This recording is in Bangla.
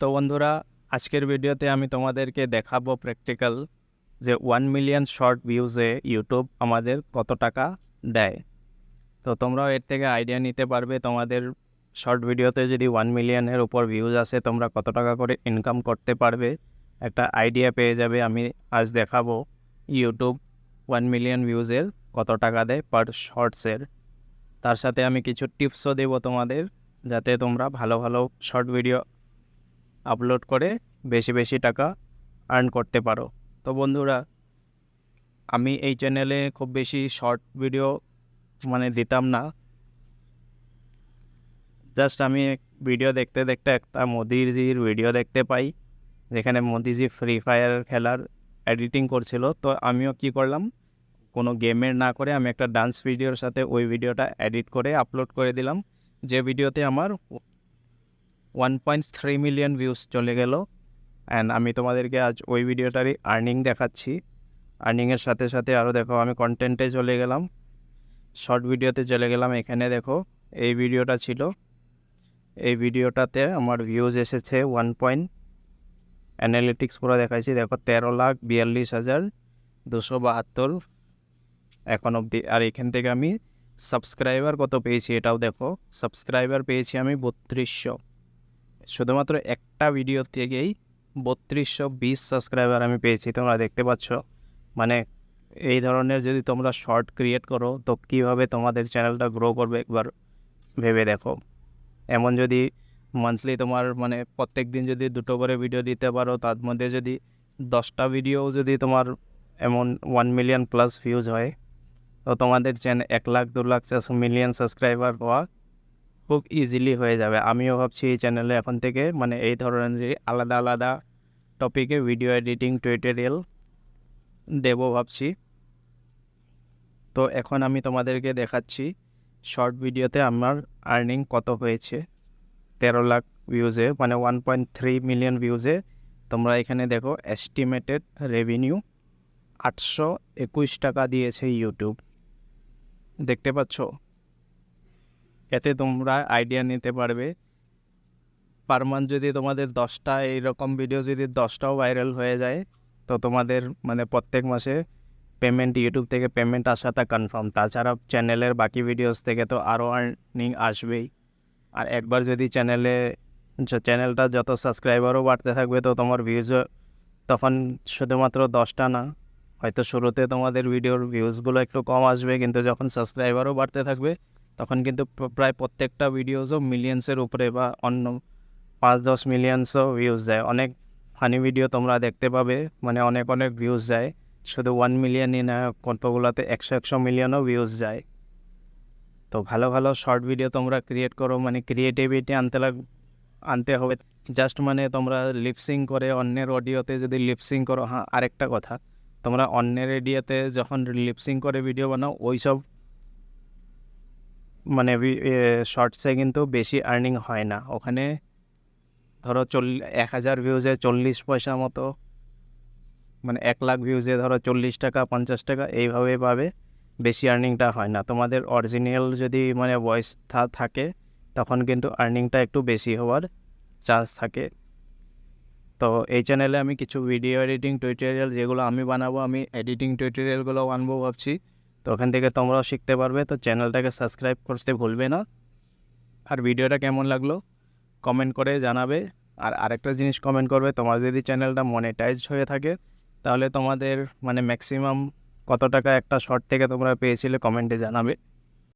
তো বন্ধুরা, আজকের ভিডিওতে আমি তোমাদেরকে দেখাবো প্র্যাকটিক্যাল যে 1 মিলিয়ন শর্ট ভিউজে ইউটিউব আমাদের কত টাকা দেয়। তো তোমরাও এর থেকে আইডিয়া নিতে পারবে তোমাদের শর্ট ভিডিওতে যদি 1 মিলিয়নের উপর ভিউজ আসে তোমরা কত টাকা করে ইনকাম করতে পারবে, একটা আইডিয়া পেয়ে যাবে। আমি আজ দেখাবো ইউটিউব 1 মিলিয়ন ভিউজের কত টাকা দেয় পার শর্টসের। তার সাথে আমি কিছু টিপসও দেবো তোমাদের, যাতে তোমরা ভালো ভালো শর্ট ভিডিও আপলোড করে বেশি বেশি টাকা আর্ন করতে পারো। তো বন্ধুরা, আমি এই চ্যানেলে খুব বেশি শর্ট ভিডিও দিতাম না। জাস্ট আমি ভিডিও দেখতে দেখতে একটা মোদিজির ভিডিও দেখতে পাই, যেখানে মোদিজি ফ্রি ফায়ার খেলার এডিটিং করছিল। তো আমিও কি করলাম, কোনো গেমের না করে আমি একটা ডান্স ভিডিওর সাথে ওই ভিডিওটা এডিট করে আপলোড করে দিলাম, যে ভিডিওতে আমার 1.3 মিলিয়ন ভিউজ চলে গেল। অ্যান্ড আমি তোমাদেরকে আজ ওই ভিডিওটারই আর্নিং দেখাচ্ছি। আর্নিংয়ের সাথে সাথে আরও দেখো, আমি কন্টেন্টে চলে গেলাম, শর্ট ভিডিওতে চলে গেলাম। এখানে দেখো এই ভিডিওটা ছিল, এই ভিডিওটাতে আমার ভিউজ এসেছে 1. অ্যানালিটিক্স পুরো দেখাইছি, দেখো 13,42,272 এখন অবধি। আর এখান থেকে আমি সাবস্ক্রাইবার কত পেয়েছি এটাও দেখো, সাবস্ক্রাইবার পেয়েছি আমি 3200। শুধুমাত্র একটা ভিডিও থেকেই 3220 সাবস্ক্রাইবার আমি পেয়েছি, তোমরা দেখতে পাচ্ছ। মানে এই ধরনের যদি তোমরা শর্ট ক্রিয়েট করো তো কীভাবে তোমাদের চ্যানেলটা গ্রো করবে একবার ভেবে দেখো। এমন যদি মান্থলি তোমার প্রত্যেক দিন যদি 2টো করে ভিডিও দিতে পারো, তার মধ্যে যদি 10টা ভিডিও যদি তোমার এমন 1 মিলিয়ন প্লাস ভিউজ হয়, তো তোমাদের channel 1 lakh 2 lakh 4 million subscriber হওয়া খুব ইজিলি হয়ে যাবে। আমিও ভাবছি এই চ্যানেলে এখন থেকে এই ধরনের আলাদা আলাদা টপিকে ভিডিও এডিটিং টিউটোরিয়াল দেবো ভাবছি। তো এখন আমি তোমাদেরকে দেখাচ্ছি শর্ট ভিডিওতে আমার আর্নিং কত হয়েছে 13 লাখ ভিউজে, 1.3 মিলিয়ন ভিউজে। তোমরা এখানে দেখো এস্টিমেটেড রেভিনিউ 821 টাকা দিয়েছে ইউটিউব, দেখতে পাচ্ছ। এতে তোমরা আইডিয়া নিতে পারবে পার মান্থ যদি তোমাদের 10টা এইরকম ভিডিও যদি 10টাও ভাইরাল হয়ে যায়, তো তোমাদের প্রত্যেক মাসে পেমেন্ট, ইউটিউব থেকে পেমেন্ট আসাটা কনফার্ম। তাছাড়া চ্যানেলের বাকি ভিডিওস থেকে তো আরও আর্নিং আসবেই। আর একবার যদি চ্যানেলটা যত সাবস্ক্রাইবারও বাড়তে থাকবে, তো তোমার ভিউজও তখন শুধুমাত্র 10টা না, হয়তো শুরুতে তোমাদের ভিডিওর ভিউজগুলো একটু কম আসবে, কিন্তু যখন সাবস্ক্রাইবারও বাড়তে থাকবে তখন কিন্তু প্রায় প্রত্যেকটা ভিডিওসও মিলিয়ন্সের উপরে বা অন্য 5-10 মিলিয়ন্সও ভিউজ যায়। অনেক ফানি ভিডিও তোমরা দেখতে পাবে, অনেক অনেক ভিউজ যায়। শুধু 1 মিলিয়নই না, কতগুলোতে 100 মিলিয়নও ভিউজ যায়। তো ভালো ভালো শর্ট ভিডিও তোমরা ক্রিয়েট করো, ক্রিয়েটিভিটি আনতে হবে। জাস্ট তোমরা লিপসিং করে অন্যের অডিওতে যদি লিপসিং করো, হ্যাঁ আরেকটা কথা, তোমরা অন্যের অডিওতে যখন লিপসিং করে ভিডিও বানাও, ওইসব শর্টসে কিন্তু বেশি আর্নিং হয় না। ওখানে ধরো 1000 ভিউজে 40 পয়সা মতো, 1 লাখ ভিউজে ধরো 40 টাকা 50 টাকা এইভাবে পাবে, বেশি আর্নিংটা হয় না। তোমাদের অরিজিনাল যদি ভয়েস থাকে, তখন কিন্তু আর্নিংটা একটু বেশি হওয়ার চান্স থাকে। তো এই চ্যানেলে আমি কিছু ভিডিও এডিটিং টিউটোরিয়াল যেগুলো আমি বানাবো, আমি এডিটিং টিউটোরিয়ালগুলো আনবো ভাবছি। তো ওখান থেকে তোমরাও শিখতে পারবে। তো চ্যানেলটাকে সাবস্ক্রাইব করতে ভুলবে না। আর ভিডিওটা কেমন লাগলো কমেন্ট করে জানাবে। আর আরেকটা জিনিস কমেন্ট করবে, তোমার যদি চ্যানেলটা মনিটাইজড হয়ে থাকে, তাহলে তোমাদের ম্যাক্সিমাম কত টাকা একটা শর্ট থেকে তোমরা পেয়েছিলে কমেন্টে জানাবে।